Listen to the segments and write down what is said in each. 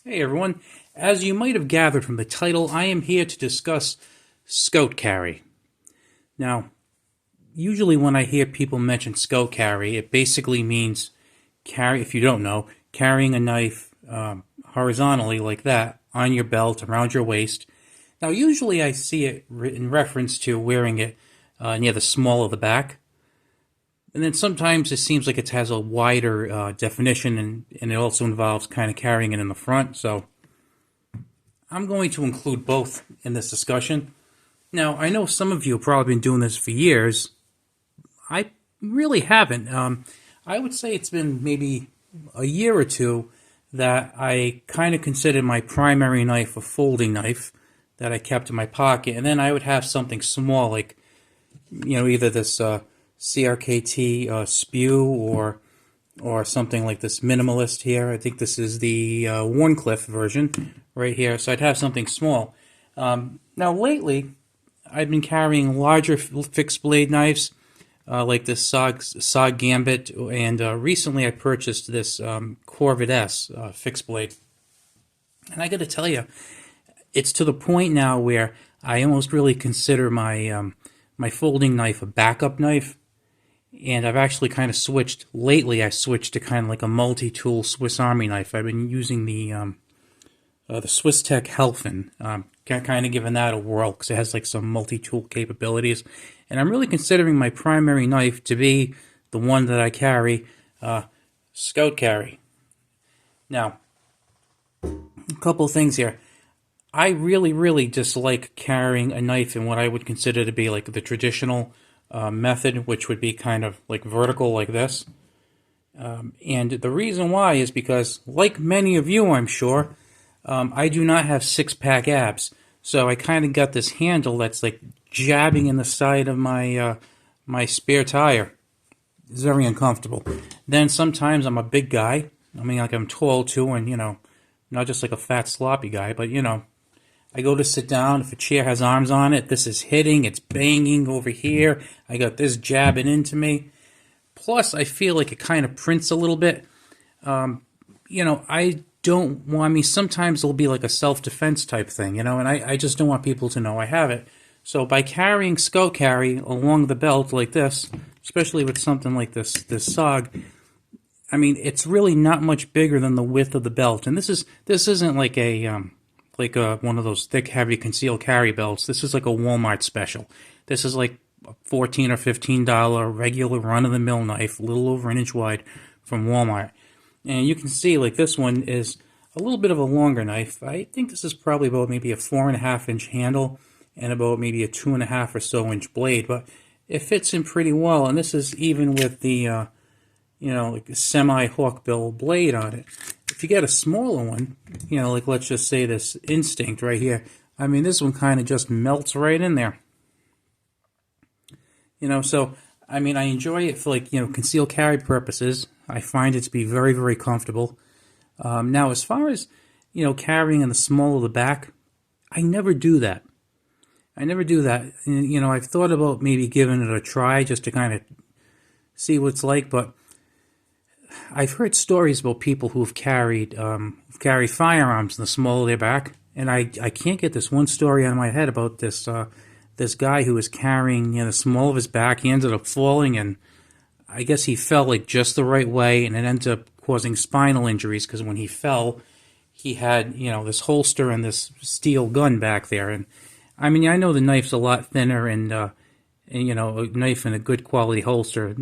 Hey everyone, as you might have gathered from the title, I am here to discuss scout carry. Now, usually when I hear people mention scout carry, it basically means if you don't know, carrying a knife horizontally like that on your belt, around your waist. Now, usually I see it in reference to wearing it near the small of the back. And then sometimes it seems like it has a wider definition, and it also involves kind of carrying it in the front. So I'm going to include both in this discussion. Now, I know some of you have probably been doing this for years. I really haven't. I would say it's been maybe a year or two that I kind of considered my primary knife a folding knife that I kept in my pocket. And then I would have something small like, either this CRKT spew or something like this minimalist here. I think this is the Warncliffe version right here. So I'd have something small. Now lately, I've been carrying larger fixed blade knives like this SOG Gambit, and recently I purchased this Corvette S fixed blade. And I got to tell you, it's to the point now where I almost really consider my my folding knife a backup knife. And I've actually kind of switched. Lately, I switched to kind of like a multi-tool Swiss Army knife. I've been using the Swiss Tech Helfen. Kind of giving that a whirl because it has like some multi-tool capabilities. And I'm really considering my primary knife to be the one that I carry, scout carry. Now, a couple of things here. I really dislike carrying a knife in what I would consider to be like the traditional method, which would be kind of like vertical like this. And the reason why is because, like many of you, I'm sure, I do not have six-pack abs. So I kind of got this handle that's like jabbing in the side of my my spare tire. It's very uncomfortable. Then sometimes I'm a big guy. I mean, like I'm tall too, and not just like a fat sloppy guy, but I go to sit down. If a chair has arms on it, this is hitting, it's banging over here. I got this jabbing into me. Plus, I feel like it kind of prints a little bit. I don't want me. Sometimes it'll be like a self-defense type thing, and I just don't want people to know I have it. So by carrying scout carry along the belt like this, especially with something like this SOG, I mean, it's really not much bigger than the width of the belt. And this isn't like a one of those thick, heavy concealed carry belts. This is like a Walmart special. This is like a $14 or $15 regular run-of-the-mill knife, a little over an inch wide from Walmart. And you can see like this one is a little bit of a longer knife. I think this is probably about maybe a 4.5 inch handle and about maybe a 2.5 or so inch blade, but it fits in pretty well. And this is even with the like a semi-hawkbill blade on it. If you get a smaller one, like let's just say this Instinct right here, I mean, this one kind of just melts right in there. So, I mean, I enjoy it for like, concealed carry purposes. I find it to be very comfortable. Now, as far as, carrying in the small of the back, I never do that. And, I've thought about maybe giving it a try just to kind of see what it's like, but I've heard stories about people who've carried firearms in the small of their back, and I can't get this one story out of my head about this guy who was carrying the small of his back. He ended up falling, and I guess he fell like just the right way, and it ended up causing spinal injuries because when he fell, he had this holster and this steel gun back there. And I mean, I know the knife's a lot thinner, and a knife in a good quality holster,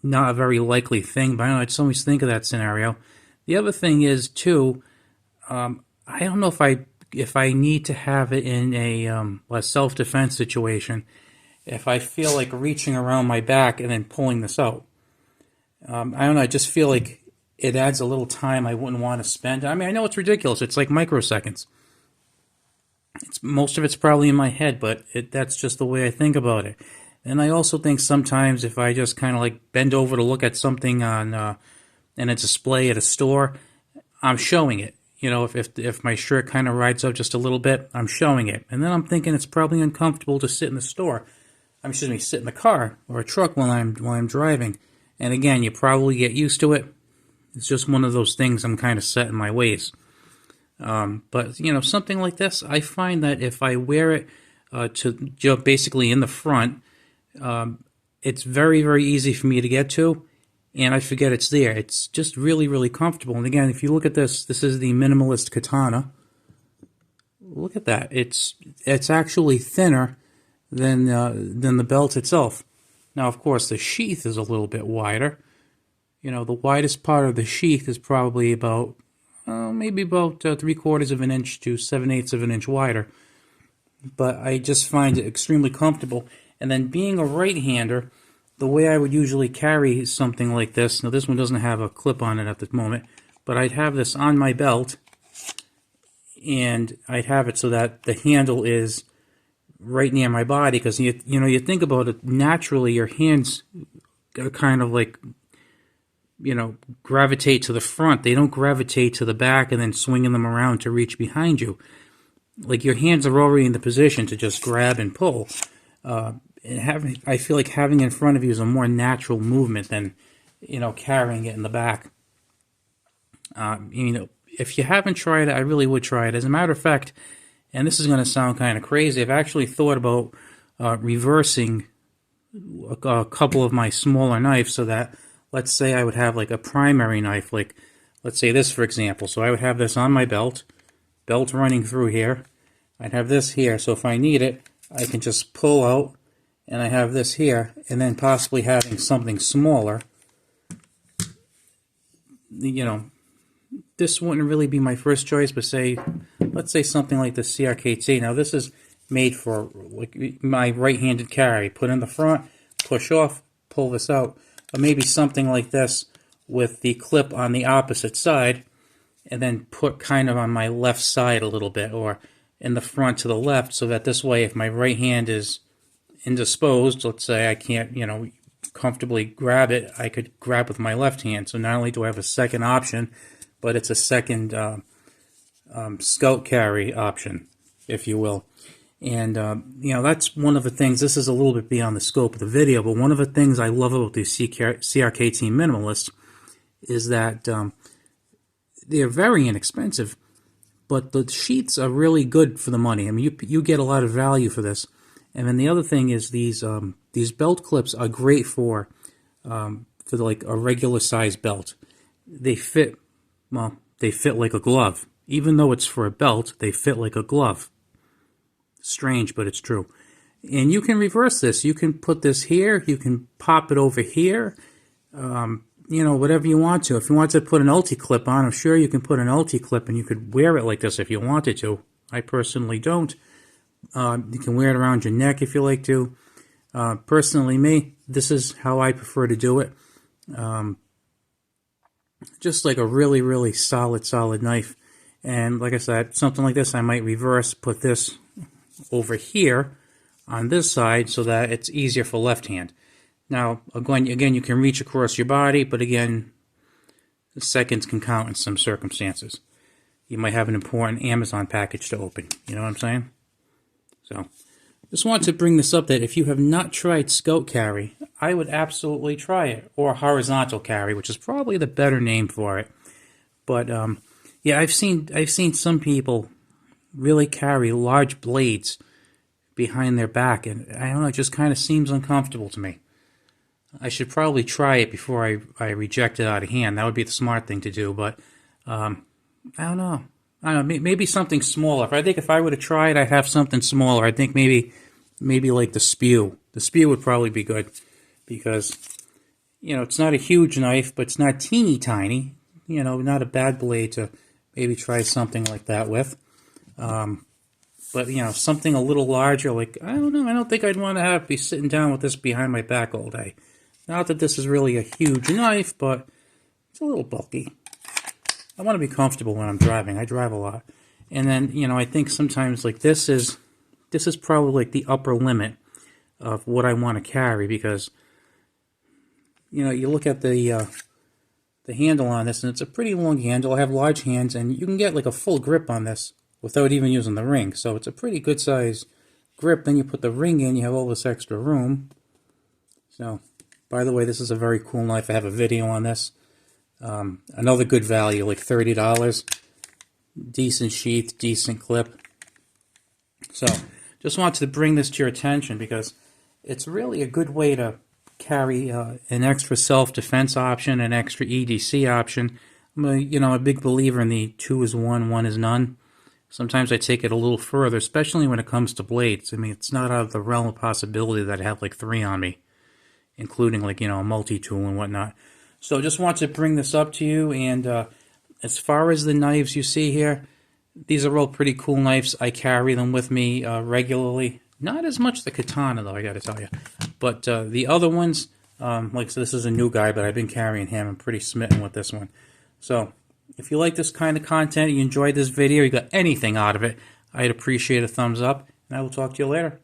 not a very likely thing, but I don't know, I just always think of that scenario. The other thing is too, I don't know if I need to have it in a self-defense situation, if I feel like reaching around my back and then pulling this out. I don't know, I just feel like it adds a little time I wouldn't want to spend. I mean, I know it's ridiculous. It's like microseconds. Most of it's probably in my head, but that's just the way I think about it. And I also think sometimes if I just kind of like bend over to look at something on in a display at a store, I'm showing it. If my shirt kind of rides up just a little bit, I'm showing it. And then I'm thinking it's probably uncomfortable to sit in the sit in the car or a truck while I'm driving. And again, you probably get used to it. It's just one of those things I'm kind of set in my ways. But something like this, I find that if I wear it to basically in the front, it's very, very easy for me to get to, and I forget it's there. It's just really, really comfortable. And again, if you look at this, this is the minimalist katana. Look at that. It's actually thinner than the belt itself. Now, of course, the sheath is a little bit wider. The widest part of the sheath is probably about maybe about 3/4 of an inch to 7/8 of an inch wider. But I just find it extremely comfortable. And then being a right-hander, the way I would usually carry something like this, now this one doesn't have a clip on it at the moment, but I'd have this on my belt, and I'd have it so that the handle is right near my body, because you think about it, naturally your hands are kind of like gravitate to the front. They don't gravitate to the back and then swinging them around to reach behind you. Like your hands are already in the position to just grab and pull. And I feel like having it in front of you is a more natural movement than carrying it in the back. If you haven't tried it, I really would try it. As a matter of fact, and this is going to sound kind of crazy, I've actually thought about reversing a couple of my smaller knives so that, let's say I would have like a primary knife, like let's say this for example. So I would have this on my belt running through here. I'd have this here, so if I need it, I can just pull out, and I have this here, and then possibly having something smaller. This wouldn't really be my first choice, but let's say something like the CRKT. Now this is made for like my right-handed carry. Put in the front, push off, pull this out. Or maybe something like this with the clip on the opposite side, and then put kind of on my left side a little bit, or in the front to the left, so that this way if my right hand is indisposed, let's say I can't comfortably grab it, I could grab with my left hand. So not only do I have a second option, but it's a second scout carry option, if you will. And that's one of the things. This is a little bit beyond the scope of the video, but one of the things I love about the CRKT Minimalist is that they're very inexpensive, but the sheaths are really good for the money. I mean, you get a lot of value for this. And then the other thing is these belt clips are great for like a regular size belt. They fit like a glove. Even though it's for a belt, they fit like a glove. Strange, but it's true. And you can reverse this. You can put this here. You can pop it over here. Whatever you want to. If you want to put an ulti clip on, I'm sure you can put an ulti clip and you could wear it like this if you wanted to. I personally don't. You can wear it around your neck if you like to. Personally, me, this is how I prefer to do it. Just like a really, really solid knife. And like I said, something like this I might reverse, put this over here on this side so that it's easier for left hand. Now, again, you can reach across your body, but again, the seconds can count in some circumstances. You might have an important Amazon package to open. You know what I'm saying? So, just want to bring this up that if you have not tried scout carry, I would absolutely try it. Or horizontal carry, which is probably the better name for it. But yeah, I've seen some people really carry large blades behind their back, and I don't know, it just kind of seems uncomfortable to me. I should probably try it before I reject it out of hand. That would be the smart thing to do, but I don't know. Maybe something smaller. I think if I were to try it, I'd have something smaller. I think maybe like the spew. The spew would probably be good because, it's not a huge knife, but it's not teeny tiny. Not a bad blade to maybe try something like that with. But, something a little larger, like, I don't know, I don't think I'd want to be sitting down with this behind my back all day. Not that this is really a huge knife, but it's a little bulky. I want to be comfortable when I'm driving. I drive a lot. And then, I think sometimes, like, this is probably like the upper limit of what I want to carry because, you look at the handle on this, and it's a pretty long handle. I have large hands, and you can get like a full grip on this without even using the ring. So it's a pretty good size grip. Then you put the ring in, you have all this extra room. So, by the way, this is a very cool knife. I have a video on this. Another good value, like $30. decent sheath, decent clip. So just wanted to bring this to your attention because it's really a good way to carry an extra self-defense option, an extra EDC option. I'm a big believer in the 2 is 1, 1 is none. Sometimes I take it a little further, especially when it comes to blades. I mean, it's not out of the realm of possibility that I have like 3 on me, including like, a multi-tool and whatnot. So just want to bring this up to you. And as far as the knives you see here, these are all pretty cool knives. I carry them with me regularly. Not as much the katana, though, I got to tell you. But the other ones, like so this is a new guy, but I've been carrying him. I'm pretty smitten with this one. So if you like this kind of content, you enjoyed this video, you got anything out of it, I'd appreciate a thumbs up, and I will talk to you later.